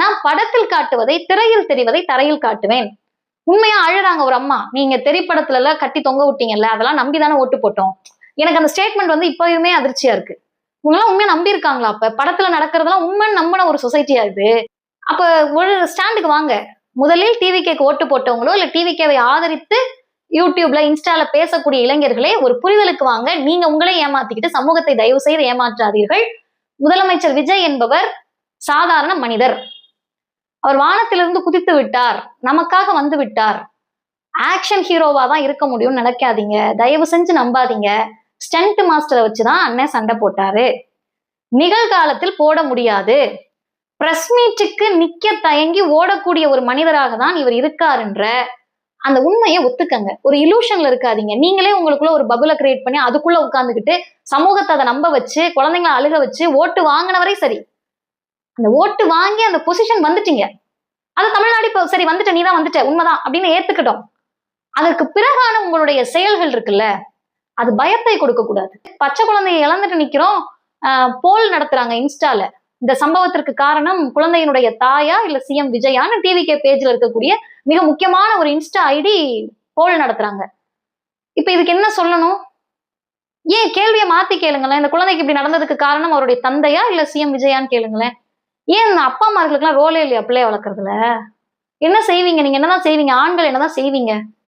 நான் படத்தில் காட்டுவதை, திரையில் தெரிவதை தரையில் காட்டுவேன். உண்மையா அழுறாங்க ஒரு அம்மா, நீங்க திரைப்படத்துல எல்லாம் கட்டி தொங்க விட்டீங்கல்ல, அதெல்லாம் நம்பிதானே ஓட்டு போட்டோம். எனக்கு அந்த ஸ்டேட்மெண்ட் வந்து இப்பயுமே அதிர்ச்சியா இருக்கு. இவங்கெல்லாம் உண்மையா நம்பி இருக்காங்களா? அப்ப படத்துல நடக்கிறதெல்லாம் உண்மைன்னு நம்பின ஒரு சொசைட்டியா இது. அப்ப ஒரு ஸ்டாண்டுக்கு வாங்க. முதலில் டிவிகேக்கு ஓட்டு போட்டவங்களோ இல்ல டிவிகேவை ஆதரித்து யூடியூப்ல இன்ஸ்டால பேசக்கூடிய இளைஞர்களே ஒரு புரிதலுக்கு வாங்க. நீங்க உங்களே ஏமாத்திக்கிட்டு சமூகத்தை தயவு செய்து ஏமாற்றாதீர்கள். முதலமைச்சர் விஜய் என்பவர் சாதாரண மனிதர். அவர் வானத்திலிருந்து குதித்து விட்டார், நமக்காக வந்து விட்டார். ஆக்ஷன் ஹீரோவா தான் இருக்க முடியும்னு நினைக்காதீங்க. தயவு செஞ்சு நம்பாதீங்க. ஸ்டண்ட் மாஸ்டரை வச்சுதான் அண்ணன் சண்டை போட்டாரு. நிகழ்காலத்தில் போட முடியாது. பிரஸ் மீட்டுக்கு நிக்க தயங்கி ஓடக்கூடிய ஒரு மனிதராக தான் இவர் இருக்காருன்ற அந்த உண்மையை ஒத்துக்கங்க. ஒரு இலூஷன்ல இருக்காதீங்க. நீங்களே உங்களுக்குள்ள ஒரு பபுல கிரியேட் பண்ணி அதுக்குள்ள உட்கார்ந்துகிட்டு சமூகத்தை அதை நம்ப வச்சு குழந்தைங்களை அழுக வச்சு ஓட்டு வாங்கினவரை சரி, அந்த ஓட்டு வாங்கி அந்த பொசிஷன் வந்துட்டீங்க. அது தமிழ்நாடு இப்போ சரி வந்துட்ட, நீதான் வந்துட்ட, உண்மைதான் அப்படின்னு ஏத்துக்கிட்டோம். அதற்கு பிறகான உங்களுடைய செயல்கள் இருக்குல்ல, அது பயத்தை கொடுக்க கூடாது. பச்சை குழந்தையை இழந்துட்டு நிக்கிறோம், போல் நடத்துறாங்க இன்ஸ்டால. இந்த சம்பவத்திற்கு காரணம் குழந்தையினுடைய தாயா இல்ல சிஎம் விஜயான்னு டிவிகே பேஜ்ல இருக்கக்கூடிய மிக முக்கியமான ஒரு இன்ஸ்டா ஐடி போல் நடத்துறாங்க. இப்ப இதுக்கு என்ன சொல்லணும்? ஏன் கேள்வியை மாத்தி கேளுங்களேன். இந்த குழந்தைக்கு இப்படி நடந்ததுக்கு காரணம் அவருடைய தந்தையா இல்ல சிஎம் விஜயான்னு கேளுங்களேன். ஏன் அப்பா அம்மார்களுக்கெல்லாம் ரோலே இல்லையா பிள்ளைய வளர்க்கறதுல? என்ன செய்வீங்க? நீங்க என்னதான் செய்வீங்க? ஆண்கள் என்னதான் செய்வீங்க?